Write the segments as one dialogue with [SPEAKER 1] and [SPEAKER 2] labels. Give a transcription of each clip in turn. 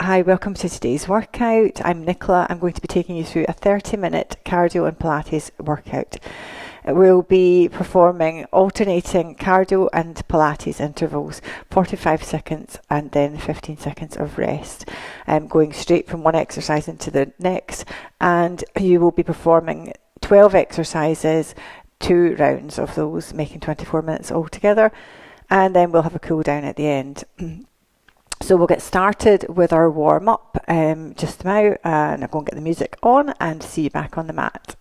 [SPEAKER 1] Hi, welcome to today's workout. I'm Nicola. I'm going to be taking you through a 30-minute cardio and Pilates workout. We'll be performing alternating cardio and Pilates intervals, 45 seconds and then 15 seconds of rest, going straight from one exercise into the next. And you will be performing 12 exercises, 2 rounds of those, making 24 minutes altogether. And then we'll have a cool down at the end. So we'll get started with our warm up just now, and I'll go and get the music on and see you back on the mat.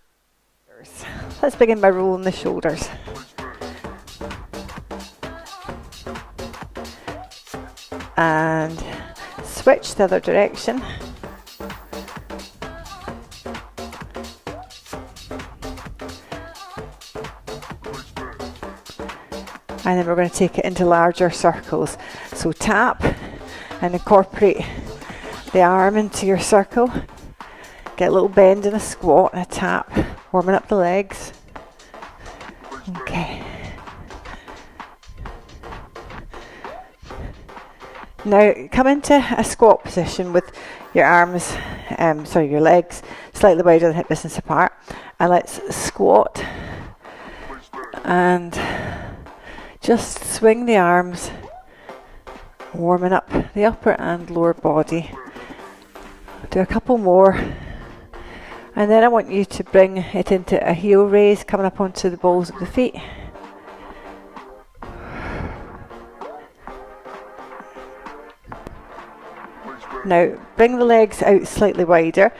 [SPEAKER 1] Let's begin by rolling the shoulders. And switch the other direction. And then we're going to take it into larger circles. So tap and incorporate the arm into your circle. Get a little bend in a squat and a tap, warming up the legs. Okay. Now come into a squat position with your arms, your legs slightly wider than hip distance apart. And let's squat and just swing the arms, warming up the upper and lower body. Do a couple more. And then I want you to bring it into a heel raise, coming up onto the balls of the feet. Now bring the legs out slightly wider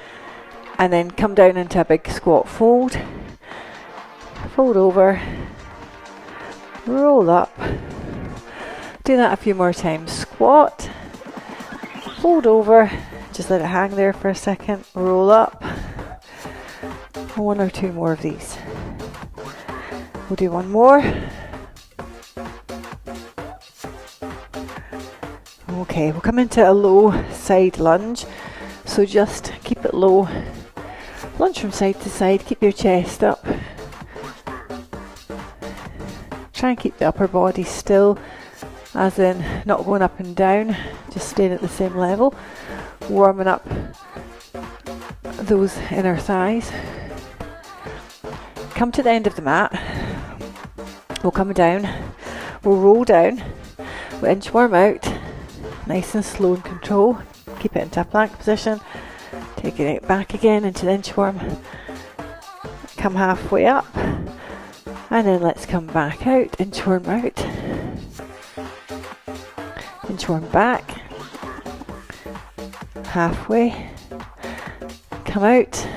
[SPEAKER 1] and then come down into a big squat fold. Fold over. Roll up. Do that a few more times. Squat. Fold over. Just let it hang there for a second. Roll up. 1 or 2 more of these. We'll do one more. Okay, we'll come into a low side lunge. So just keep it low. Lunge from side to side. Keep your chest up. Try and keep the upper body still, as in not going up and down, just staying at the same level. Warming up those inner thighs. Come to the end of the mat. We'll come down. We'll roll down. We'll inchworm out. Nice and slow and control. Keep it into a plank position. Taking it back again into the inchworm. Come halfway up. And then let's come back out, inchworm out, inchworm back, halfway, come out.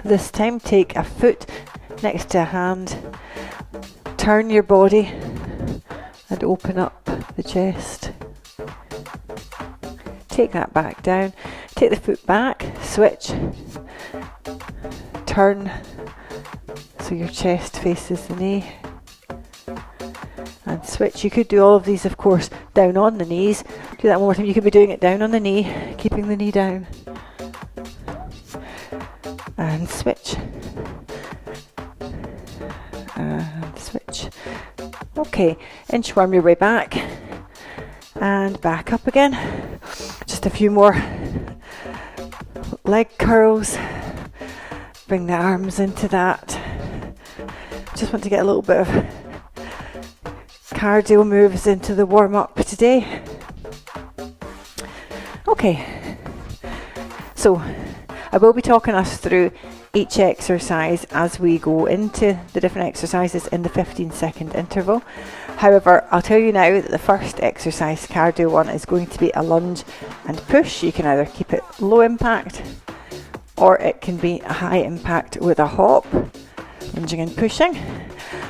[SPEAKER 1] This time take a foot next to a hand, turn your body and open up the chest. Take that back down, take the foot back, switch, turn. So your chest faces the knee. And switch. You could do all of these, of course, down on the knees. Do that one more time. You could be doing it down on the knee, keeping the knee down. And switch. And switch. Okay, inchworm your way back. And back up again. Just a few more leg curls. Bring the arms into that. Just want to get a little bit of cardio moves into the warm-up today. Okay, so I will be talking us through each exercise as we go into the different exercises in the 15-second interval. However, I'll tell you now that the first exercise, cardio one, is going to be a lunge and push. You can either keep it low impact or it can be a high impact with a hop. Lunging and pushing.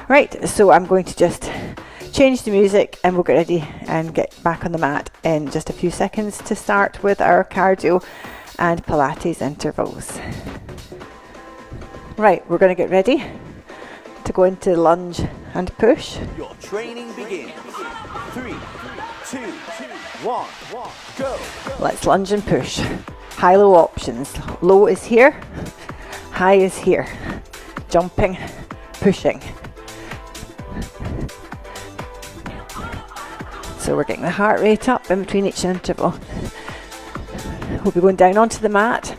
[SPEAKER 1] Right, so I'm going to just change the music and we'll get ready and get back on the mat in just a few seconds to start with our cardio and Pilates intervals. Right, we're going to get ready to go into lunge and push.
[SPEAKER 2] Your training begins. 3, 2, 1, go.
[SPEAKER 1] Let's lunge and push. High-low options. Low is here, high is here. Jumping, pushing. So we're getting the heart rate up in between each interval. We'll be going down onto the mat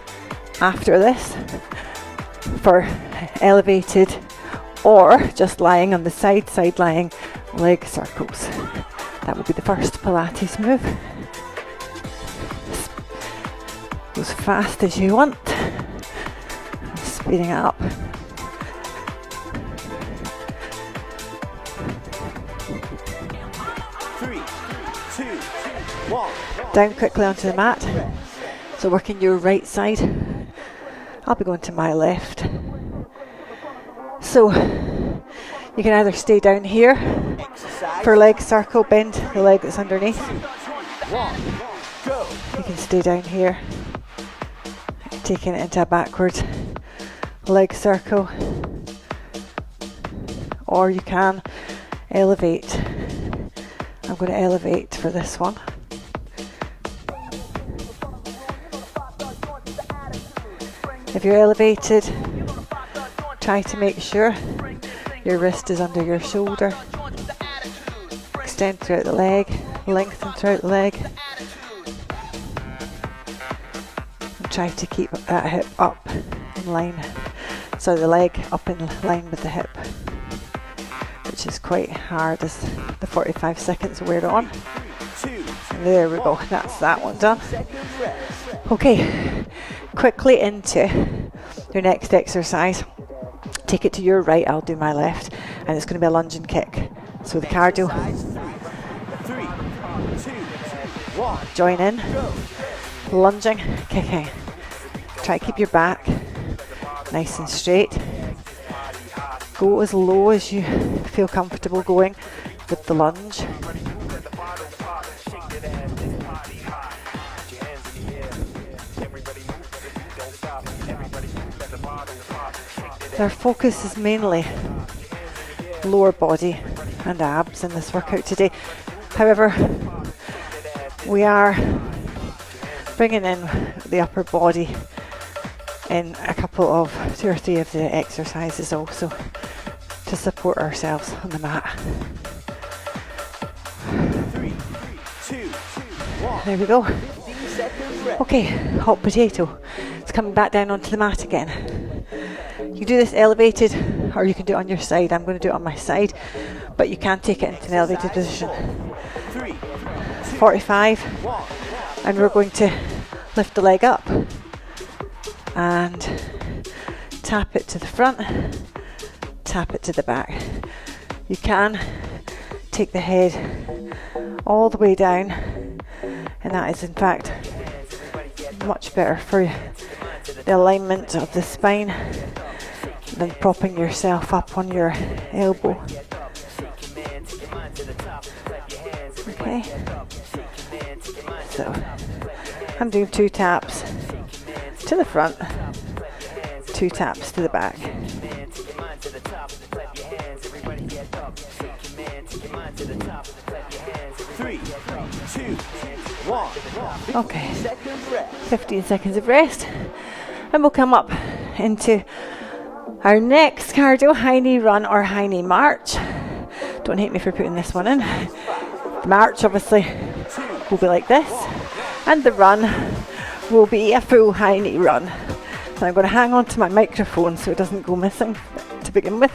[SPEAKER 1] after this for elevated or just lying on the side lying leg circles. That will be the first Pilates move. Go as fast as you want. Speeding it up.
[SPEAKER 2] Three, two, one.
[SPEAKER 1] Down quickly onto the mat. So working your right side. I'll be going to my left. So you can either stay down here for leg circle, bend the leg that's underneath. You can stay down here, taking it into a backward leg circle, or you can elevate. I'm going to elevate for this one. If you're elevated, try to make sure your wrist is under your shoulder. Extend throughout the leg, lengthen throughout the leg. And try to keep that hip up in line. So the leg up in line with the hip, which is quite hard as the 45 seconds wear on. And there we go, that's that one done. Okay, quickly into your next exercise. Take it to your right, I'll do my left, and it's going to be a lunge and kick. So the cardio.
[SPEAKER 2] 3, 2, 1.
[SPEAKER 1] Join in, lunging, kicking. Try to keep your back nice and straight. Go as low as you feel comfortable going with the lunge. Our focus is mainly lower body and abs in this workout today. However, we are bringing in the upper body in a couple of 2 or 3 of the exercises also to support ourselves on the mat.
[SPEAKER 2] 3, 2, 1.
[SPEAKER 1] There we go. Okay, hot potato. It's coming back down onto the mat again. You can do this elevated or you can do it on your side. I'm going to do it on my side, but you can take it into an elevated position. 45, and we're going to lift the leg up and tap it to the front, tap it to the back. You can take the head all the way down, and that is in fact much better for the alignment of the spine than propping yourself up on your elbow. Okay, so I'm doing 2 taps to the front, 2 taps to the back.
[SPEAKER 2] 3, 2, 1.
[SPEAKER 1] Okay, 15 seconds of rest, and we'll come up into our next cardio, high knee run or high knee march. Don't hate me for putting this one in. The march obviously will be like this, and the run will be a full high knee run. So I'm going to hang on to my microphone so it doesn't go missing to begin with.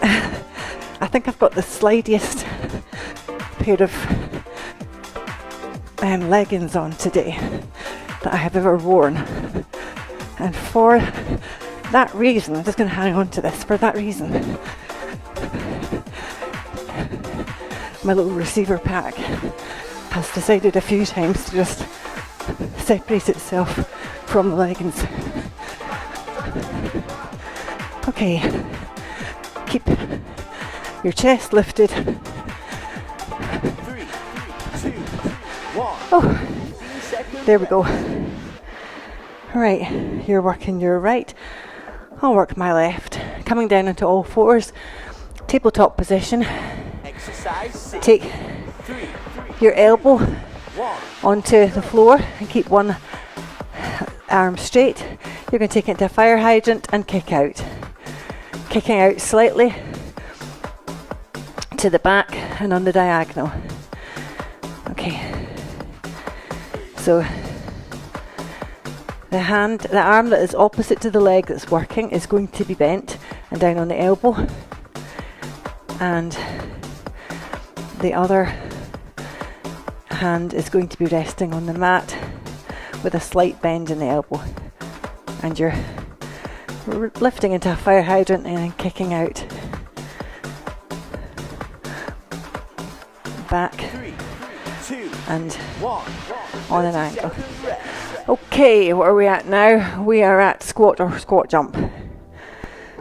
[SPEAKER 1] I think I've got the slidiest pair of leggings on today that I have ever worn, and for that reason, I'm just going to hang on to this for that reason. My little receiver pack has decided a few times to just separate itself from the leggings. Okay, keep your chest lifted.
[SPEAKER 2] 3, 2, 1.
[SPEAKER 1] Oh, there we go. Right, you're working your right. I'll work my left. Coming down into all fours, tabletop position. Take your elbow onto the floor and keep one arm straight. You're going to take it into a fire hydrant and kick out. Kicking out slightly to the back and on the diagonal. Okay, so The arm that is opposite to the leg that's working is going to be bent and down on the elbow, and the other hand is going to be resting on the mat with a slight bend in the elbow, and you're lifting into a fire hydrant and then kicking out. Back
[SPEAKER 2] 3, 2,
[SPEAKER 1] and
[SPEAKER 2] 1.
[SPEAKER 1] on an angle. Okay, what are we at now? We are at squat or squat jump.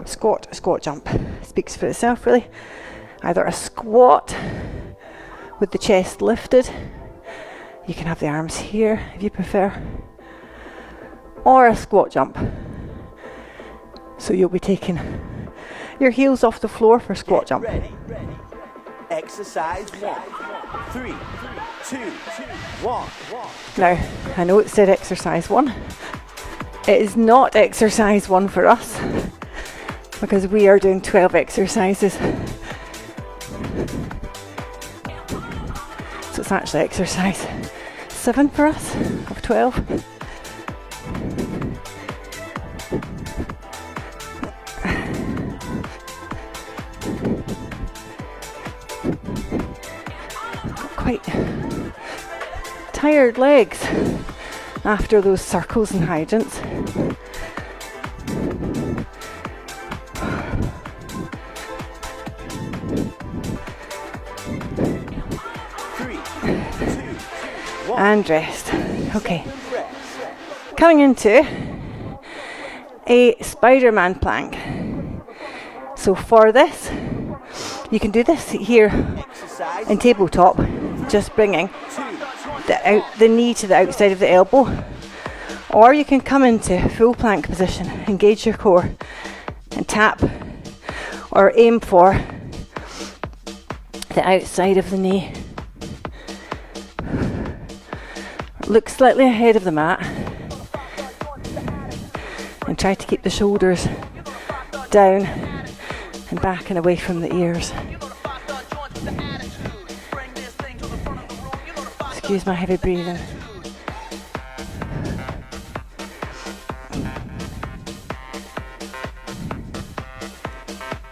[SPEAKER 1] Squat, squat jump. Speaks for itself really. Either a squat with the chest lifted. You can have the arms here if you prefer. Or a squat jump. So you'll be taking your heels off the floor for squat jump.
[SPEAKER 2] Ready. Exercise 1. 3, 2, 1.
[SPEAKER 1] Now, I know it said exercise 1. It is not exercise 1 for us because we are doing 12 exercises. So it's actually exercise 7 for us of 12. Quite tired legs after those circles and hydrants.
[SPEAKER 2] 3, 2, 1.
[SPEAKER 1] And rest. Okay. Coming into a Spider-Man plank. So for this, you can do this here in tabletop, just bringing the knee to the outside of the elbow, or you can come into full plank position, engage your core and tap or aim for the outside of the knee. Look slightly ahead of the mat and try to keep the shoulders down and back and away from the ears. Excuse my heavy breathing.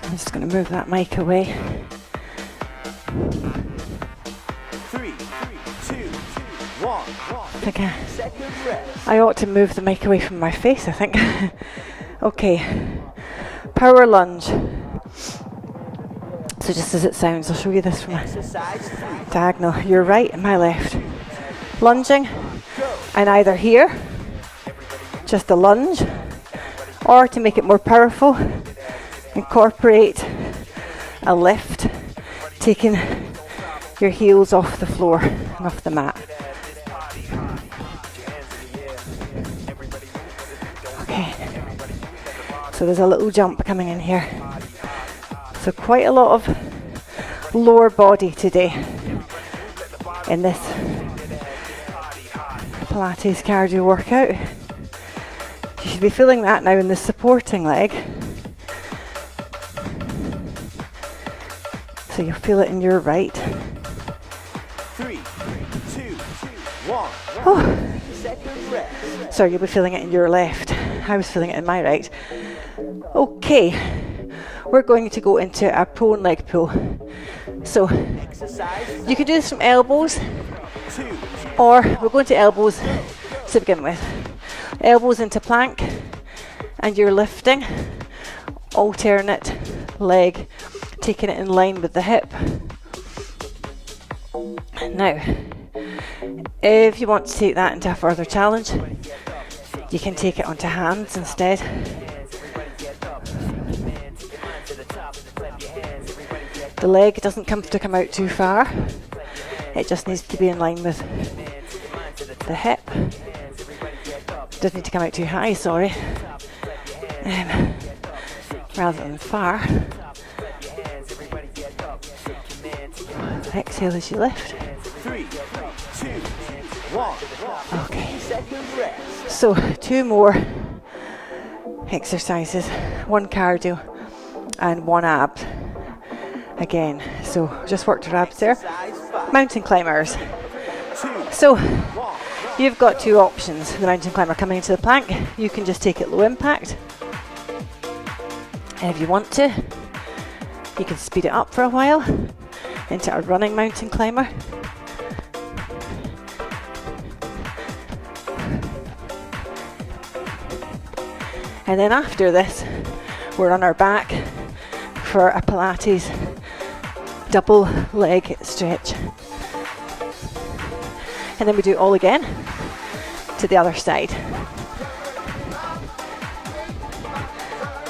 [SPEAKER 1] I'm just going to move that mic away.
[SPEAKER 2] 3, 2, 1.
[SPEAKER 1] I ought to move the mic away from my face, I think. Okay, power lunge. So just as it sounds, I'll show you this from a diagonal. Your right and my left. Lunging, and either here, just a lunge, or to make it more powerful, incorporate a lift, taking your heels off the floor and off the mat. Okay, so there's a little jump coming in here. So quite a lot of lower body today in this Pilates cardio workout. You should be feeling that now in the supporting leg. So you'll feel it in your right.
[SPEAKER 2] 3, 2, 1.
[SPEAKER 1] Oh. Sorry, you'll be feeling it in your left. I was feeling it in my right. Okay. We're going to go into a prone leg pull. So you can do this from elbows, or we're going to elbows to begin with. Elbows into plank, and you're lifting, alternate leg, taking it in line with the hip. Now, if you want to take that into a further challenge, you can take it onto hands instead. The leg doesn't have to come out too far. It just needs to be in line with the hip. Doesn't need to come out too high, sorry. Rather than far. Exhale as you lift.
[SPEAKER 2] 3, 2, 1.
[SPEAKER 1] Okay. So 2 more exercises. 1 cardio and 1 abs. Again, so just worked our abs there. Mountain climbers. So You've got two options. The mountain climber coming into the plank, you can just take it low impact. And if you want to, you can speed it up for a while into a running mountain climber. And then after this, we're on our back for a Pilates double leg stretch. And then we do it all again to the other side.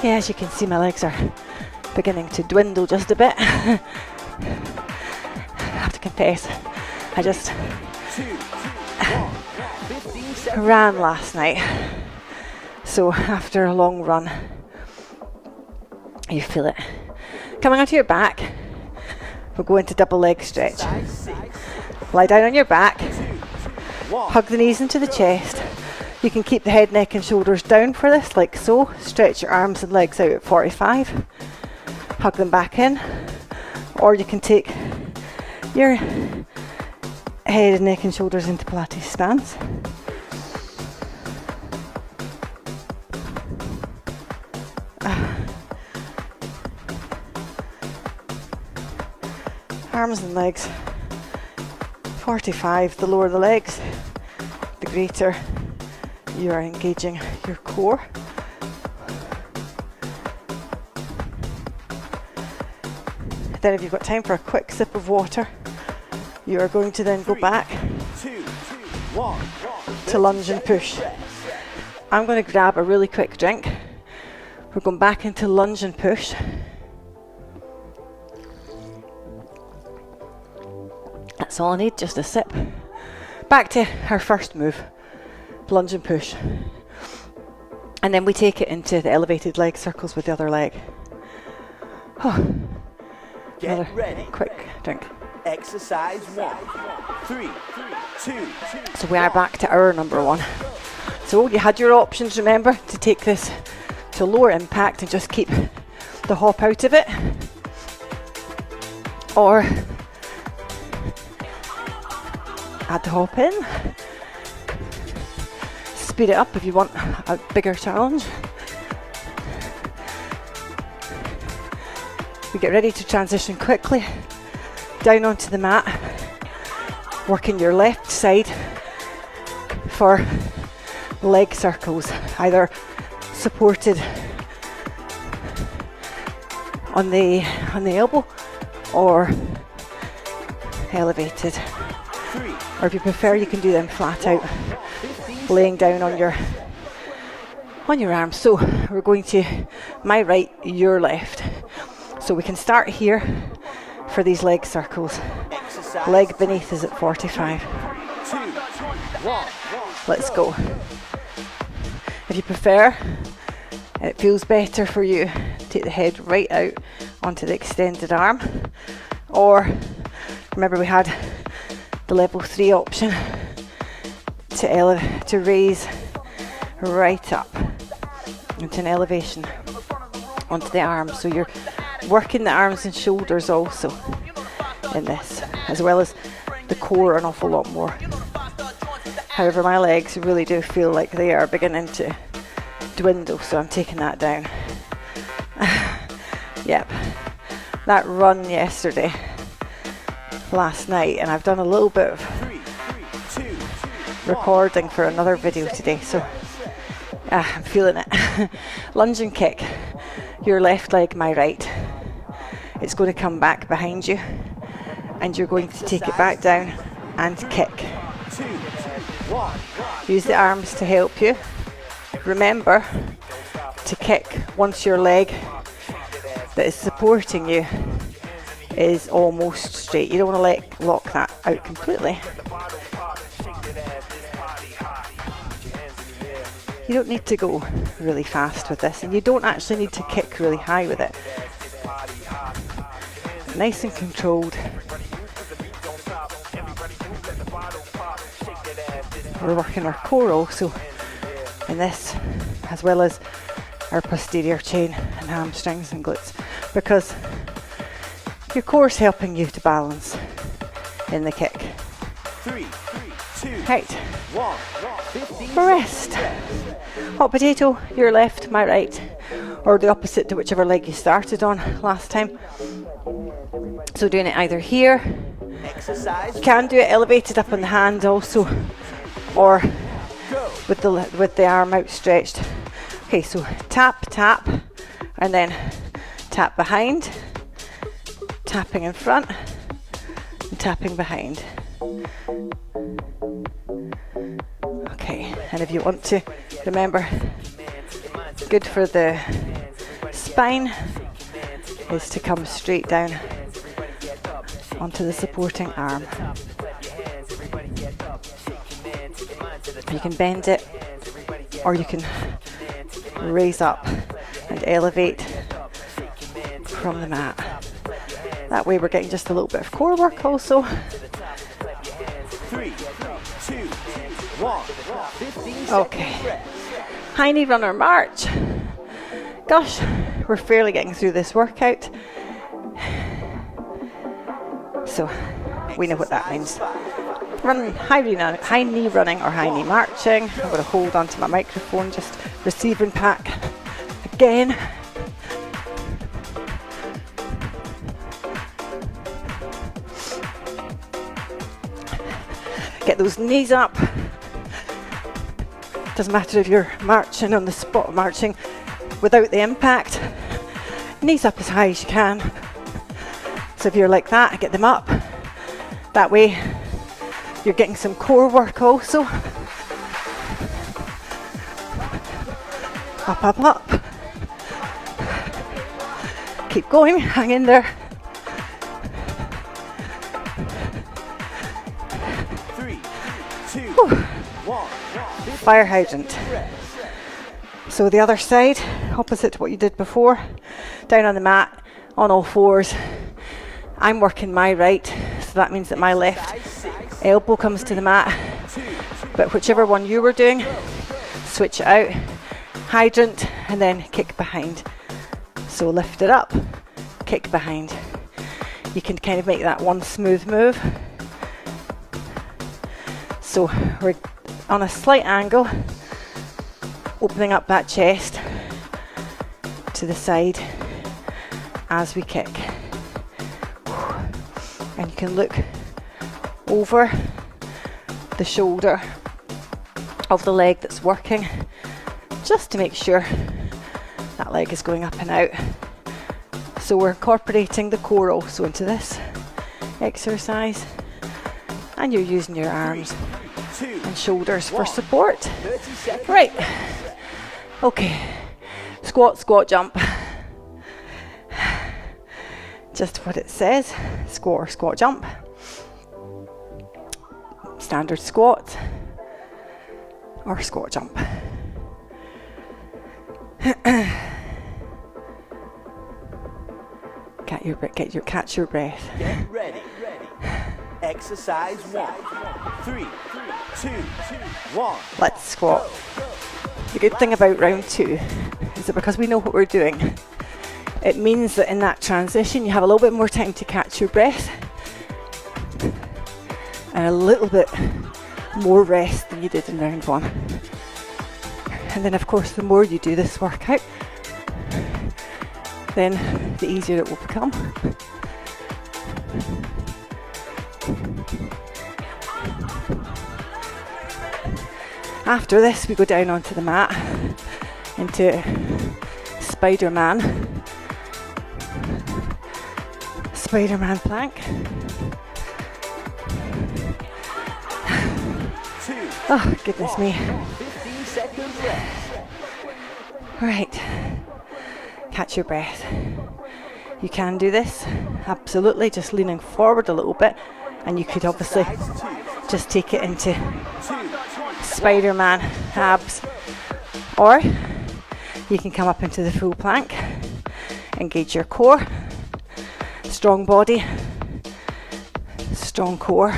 [SPEAKER 1] Yeah, as you can see, my legs are beginning to dwindle just a bit. I have to confess, I just ran last night. So after a long run, you feel it. Coming onto your back, we'll go into double leg stretch. Lie down on your back, hug the knees into the chest. You can keep the head, neck and shoulders down for this, like so. Stretch your arms and legs out at 45. Hug them back in. Or you can take your head, neck and shoulders into Pilates stance. Arms and legs 45. The lower the legs, the greater you are engaging your core. Then if you've got time for a quick sip of water, you are going to then go back to lunge and push. I'm going to grab a really quick drink. We're going back into lunge and push. That's all I need, just a sip. Back to our first move, lunge and push. And then we take it into the elevated leg circles with the other leg. Oh. Another quick drink.
[SPEAKER 2] Exercise 1, 3, 2.
[SPEAKER 1] So we are back to our number one. So you had your options, remember, to take this to lower impact and just keep the hop out of it. Or add the hop in. Speed it up if you want a bigger challenge. We get ready to transition quickly down onto the mat, working your left side for leg circles, either supported on the elbow or elevated. Or if you prefer, you can do them flat out, laying down on your arms. So we're going to my right, your left. So we can start here for these leg circles. Leg beneath is at 45. Let's go. If you prefer, it feels better for you, take the head right out onto the extended arm. Or remember we had the level 3 option to raise right up into an elevation onto the arms. So you're working the arms and shoulders also in this, as well as the core an awful lot more. However, my legs really do feel like they are beginning to dwindle, so I'm taking that down. Yep, that run yesterday, last night, and I've done a little bit of recording for another video today, so I'm feeling it. Lunge and kick, your left leg, my right. It's going to come back behind you, and you're going to take it back down and kick. Use the arms to help you. Remember to kick once your leg that is supporting you is almost straight. You don't want to lock that out completely. You don't need to go really fast with this, and you don't actually need to kick really high with it. Nice and controlled. We're working our core also in this, as well as our posterior chain and hamstrings and glutes, because your core is helping you to balance in the kick.
[SPEAKER 2] 3, 2,
[SPEAKER 1] right. Rest. Hot potato, your left, my right, or the opposite to whichever leg you started on last time. So doing it either here, you can do it elevated up on the hand also, or with the arm outstretched. Okay, so tap, tap, and then tap behind, tapping in front, and tapping behind. Okay, and if you want to, remember, good for the spine is to come straight down onto the supporting arm. You can bend it, or you can raise up and elevate from the mat. That way we're getting just a little bit of core work also.
[SPEAKER 2] 3, 2, 1.
[SPEAKER 1] Okay, high knee runner march. Gosh, we're fairly getting through this workout, so we know what that means. Run high knee running or high knee marching. I'm going to hold onto my microphone, just receiving pack again. Get those knees up. Doesn't matter if you're marching on the spot, marching without the impact. Knees up as high as you can. So if you're like that, get them up. That way you're getting some core work also. Up, up, up. Keep going, hang in there.
[SPEAKER 2] 3, 2, 1.
[SPEAKER 1] Fire hydrant. So the other side, opposite to what you did before, down on the mat, on all fours. I'm working my right, so that means that my left elbow comes to the mat, but whichever one you were doing, switch it out, hydrant, and then kick behind. So lift it up, kick behind. You can kind of make that one smooth move. So we're on a slight angle, opening up that chest to the side as we kick. And you can look over the shoulder of the leg that's working, just to make sure that leg is going up and out. So we're incorporating the core also into this exercise, and you're using your arms and shoulders for support. Right, okay, squat, squat, jump. Just what it says, squat or squat jump. Standard squat or squat jump. Catch your breath.
[SPEAKER 2] Get ready. Exercise 1. 3, 2, 1.
[SPEAKER 1] Let's squat. The good thing about round 2 is that because we know what we're doing, it means that in that transition you have a little bit more time to catch your breath and a little bit more rest than you did in round 1. And then of course the more you do this workout, then the easier it will become. After this we go down onto the mat into Spider-Man plank. Oh, goodness me.
[SPEAKER 2] 15 seconds rest.
[SPEAKER 1] Right, catch your breath. You can do this, absolutely, just leaning forward a little bit, and you could obviously just take it into Spider-Man abs, or you can come up into the full plank, engage your core, strong body, strong core,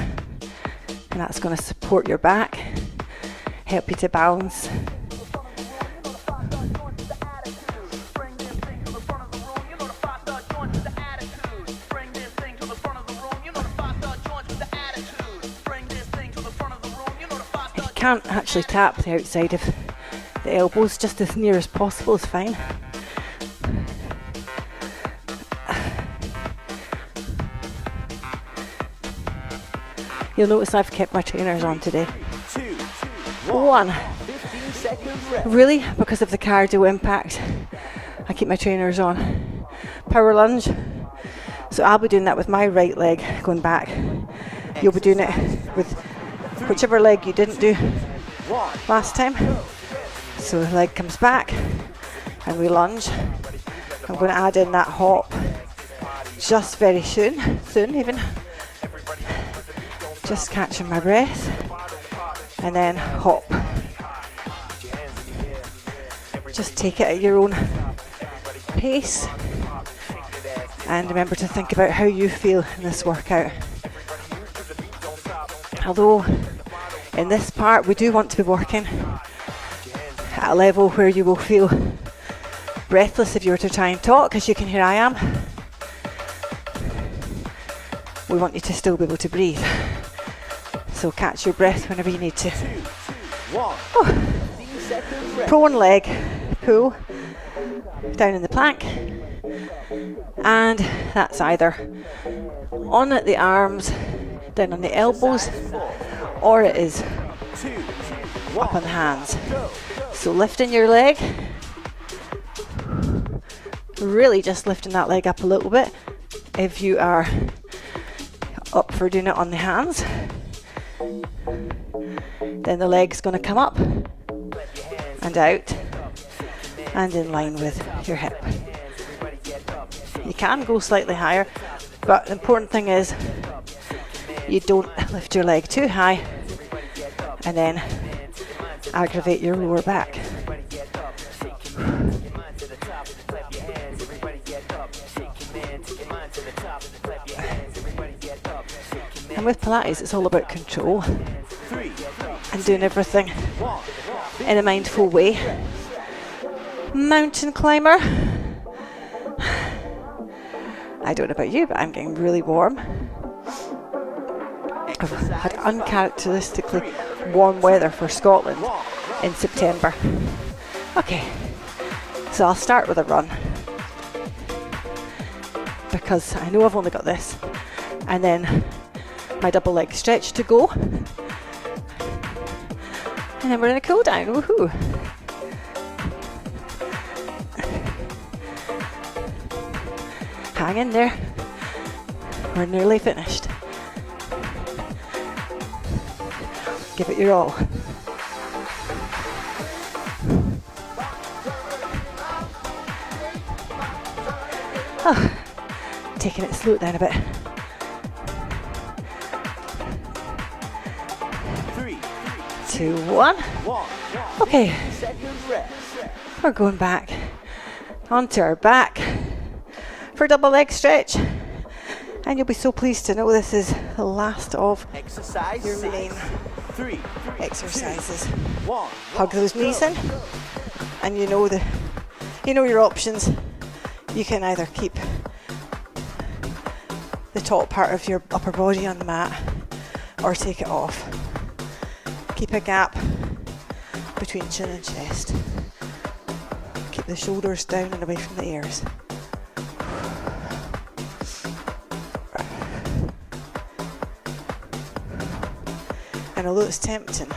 [SPEAKER 1] and that's going to support your back, help you to balance. can't actually tap the outside of the elbows, just as near as possible is fine. You'll notice I've kept my trainers on today.
[SPEAKER 2] 2,
[SPEAKER 1] 1.
[SPEAKER 2] 15-second rest.
[SPEAKER 1] Really, because of the cardio impact, I keep my trainers on. Power lunge. So I'll be doing that with my right leg going back. You'll be doing it with whichever leg you didn't do last time. So the leg comes back and we lunge. I'm going to add in that hop just very soon even. Just catching my breath and then hop. Just take it at your own pace and remember to think about how you feel in this workout. Although in this part we do want to be working at a level where you will feel breathless if you were to try and talk, as you can hear I am. We want you to still be able to breathe. So catch your breath whenever you need to. Prone leg pull down in the plank, and that's either on at the arms, down on the elbows, or it is up on the hands. So lifting your leg, really just lifting that leg up a little bit if you are up for doing it on the hands. Then the leg's going to come up and out and in line with your hip. You can go slightly higher, but the important thing is you don't lift your leg too high and then aggravate your lower back. And with Pilates, it's all about control and doing everything in a mindful way. Mountain climber. I don't know about you, but I'm getting really warm. I've had uncharacteristically warm weather for Scotland in September. Okay, so I'll start with a run because I know I've only got this, and then my double leg stretch to go, and then we're in a cool down. Woohoo! Hang in there, we're nearly finished. Give it your all. Oh, taking it slow down a bit.
[SPEAKER 2] 3,
[SPEAKER 1] 2, 1. Okay, we're going back onto our back for double leg stretch, and you'll be so pleased to know this is the last of your main exercises. Hug those knees in, and you know your options. You can either keep the top part of your upper body on the mat or take it off. Keep a gap between chin and chest. Keep the shoulders down and away from the ears. And although it's tempting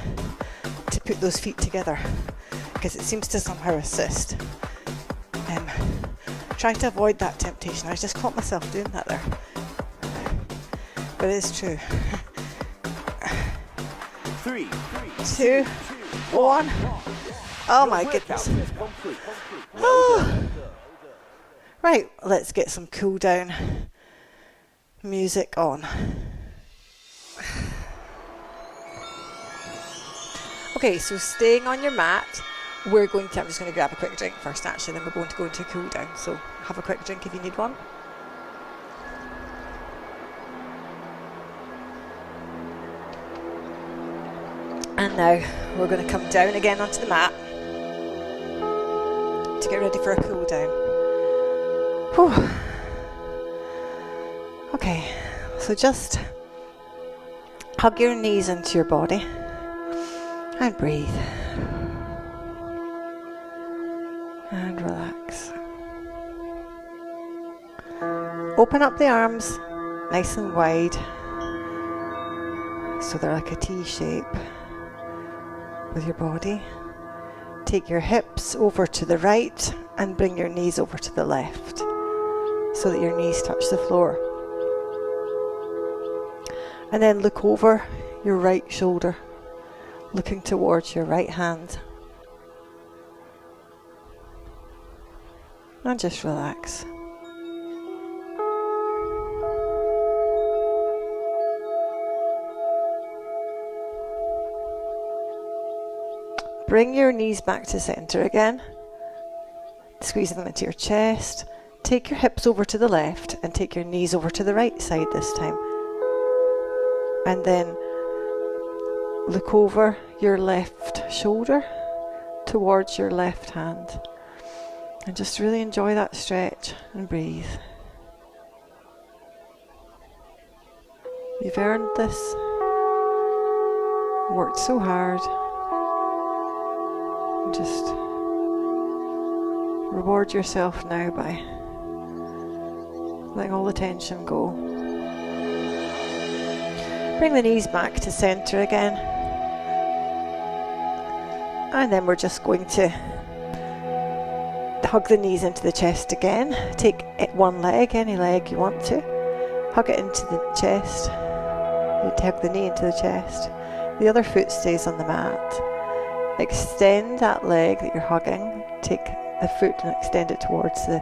[SPEAKER 1] to put those feet together because it seems to somehow assist, try to avoid that temptation. I just caught myself doing that there, but it is true.
[SPEAKER 2] 3,
[SPEAKER 1] 2, 1. Oh my goodness. Oh. Right, let's get some cool down music on. Okay, so staying on your mat, I'm just going to grab a quick drink first actually, then we're going to go into a cool down. So have a quick drink if you need one. And now we're going to come down again onto the mat to get ready for a cool down. Whew. Okay, so just hug your knees into your body And breathe. And relax. Open up the arms nice and wide so they're like a T shape with your body. Take your hips over to the right and bring your knees over to the left so that your knees touch the floor. And then look over your right shoulder, looking towards your right hand. And just relax. Bring your knees back to center again. Squeeze them into your chest. Take your hips over to the left and take your knees over to the right side this time. And then look over your left shoulder towards your left hand. And just really enjoy that stretch and breathe. You've earned this. Worked so hard. Just reward yourself now by letting all the tension go. Bring the knees back to center again. And then we're just going to hug the knees into the chest again. Take one leg, any leg you want to. Hug it into the chest. You hug the knee into the chest. The other foot stays on the mat. Extend that leg that you're hugging. Take the foot and extend it towards the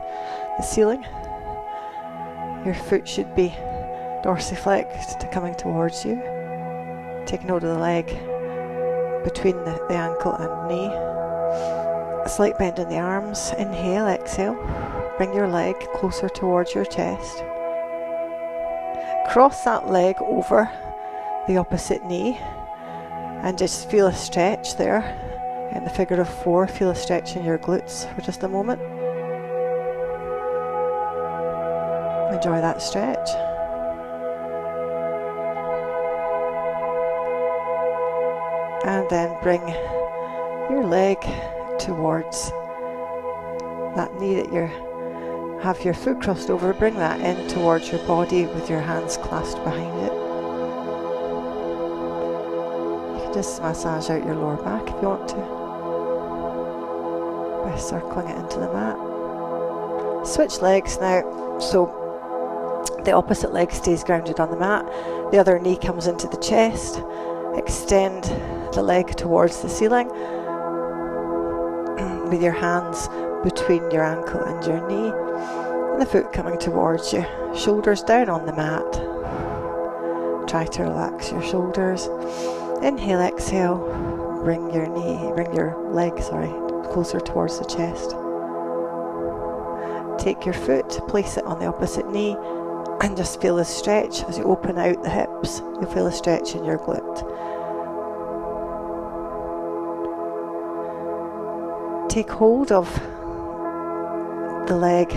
[SPEAKER 1] ceiling. Your foot should be dorsiflexed, coming towards you. Take note of the leg between the ankle and knee. A slight bend in the arms. Inhale, exhale. Bring your leg closer towards your chest. Cross that leg over the opposite knee. And just feel a stretch there. In the figure of 4, feel a stretch in your glutes for just a moment. Enjoy that stretch. And then bring your leg towards that knee that you have your foot crossed over. Bring that in towards your body with your hands clasped behind it. Just massage out your lower back if you want to, by circling it into the mat. Switch legs now, so the opposite leg stays grounded on the mat, the other knee comes into the chest. Extend the leg towards the ceiling with your hands between your ankle and your knee, and the foot coming towards you. Shoulders down on the mat. Try to relax your shoulders. Inhale, exhale, bring your leg closer towards the chest. Take your foot, place it on the opposite knee, and just feel a stretch as you open out the hips. You'll feel a stretch in your glute. Take hold of the leg,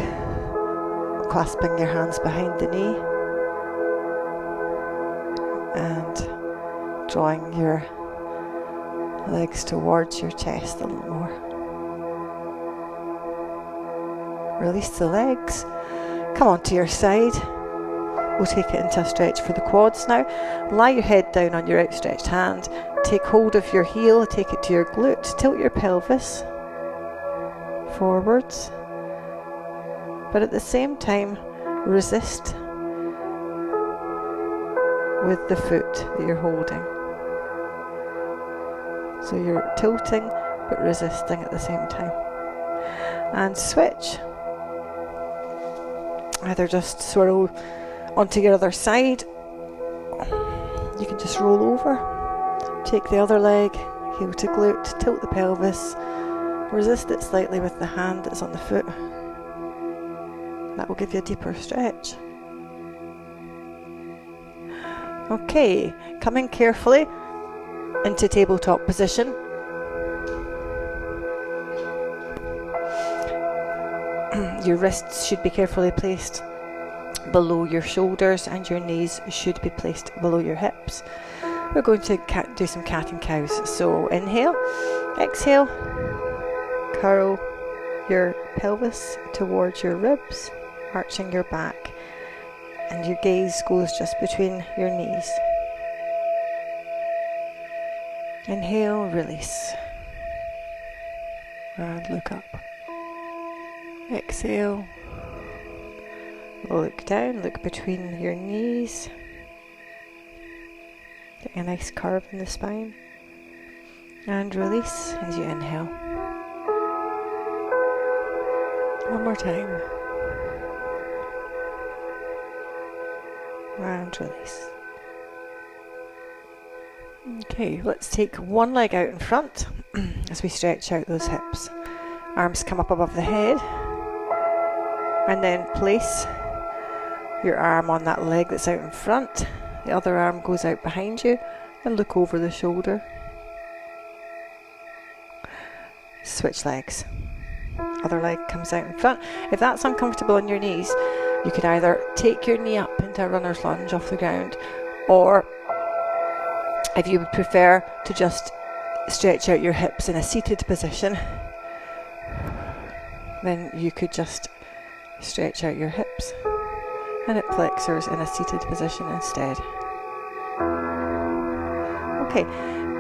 [SPEAKER 1] clasping your hands behind the knee, and drawing your legs towards your chest a little more. Release the legs. Come onto your side. We'll take it into a stretch for the quads now. Lie your head down on your outstretched hand. Take hold of your heel, take it to your glute. Tilt your pelvis forwards. But at the same time, resist with the foot that you're holding. So you're tilting but resisting at the same time. And switch. Either just swirl onto your other side. You can just roll over. Take the other leg, heel to glute, tilt the pelvis. Resist it slightly with the hand that's on the foot. That will give you a deeper stretch. Okay, coming carefully into tabletop position. Your wrists should be carefully placed below your shoulders and your knees should be placed below your hips. we're going to do some cat and cows. So inhale, exhale, curl your pelvis towards your ribs, arching your back, and your gaze goes just between your knees. Inhale, release, and look up. Exhale, look down, look between your knees, getting a nice curve in the spine, and release as you inhale. One more time, and release. Okay, let's take one leg out in front as we stretch out those hips. Arms come up above the head, and then place your arm on that leg that's out in front. The other arm goes out behind you and look over the shoulder. Switch legs. Other leg comes out in front. If that's uncomfortable on your knees, you could either take your knee up into a runner's lunge off the ground, or if you would prefer to just stretch out your hips in a seated position, then you could just stretch out your hips and hip flexors in a seated position instead. Okay,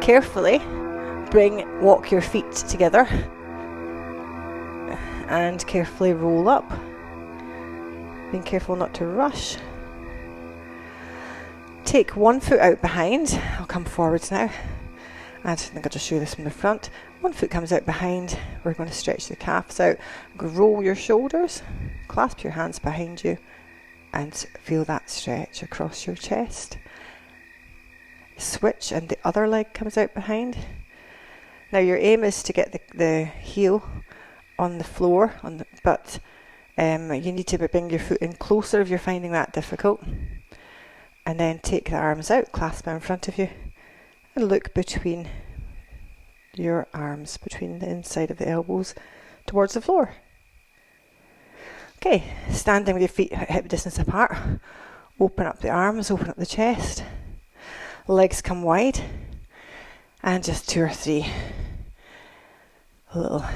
[SPEAKER 1] carefully walk your feet together and carefully roll up, being careful not to rush. Take one foot out behind. I'll come forwards now, and I think I'll just show this from the front. One foot comes out behind. We're going to stretch the calves out. Roll your shoulders, clasp your hands behind you, and feel that stretch across your chest. Switch, and the other leg comes out behind. Now your aim is to get the heel on the floor, but you need to bring your foot in closer if you're finding that difficult. And then take the arms out, clasp them in front of you, and look between your arms, between the inside of the elbows towards the floor. Okay, standing with your feet hip distance apart, open up the arms, open up the chest, legs come wide, and just 2 or 3 little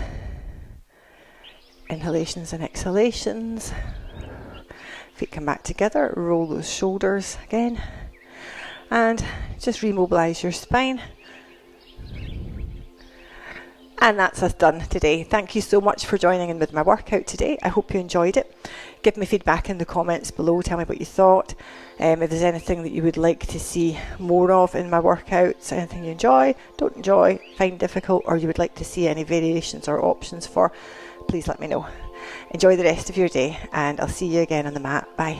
[SPEAKER 1] inhalations and exhalations. Feet come back together, roll those shoulders again, and just remobilize your spine. And that's us done today. Thank you so much for joining in with my workout today. I hope you enjoyed it. Give me feedback in the comments below. Tell me what you thought. If there's anything that you would like to see more of in my workouts, anything you enjoy, don't enjoy, find difficult, or you would like to see any variations or options for, please let me know. Enjoy the rest of your day, and I'll see you again on the mat. Bye.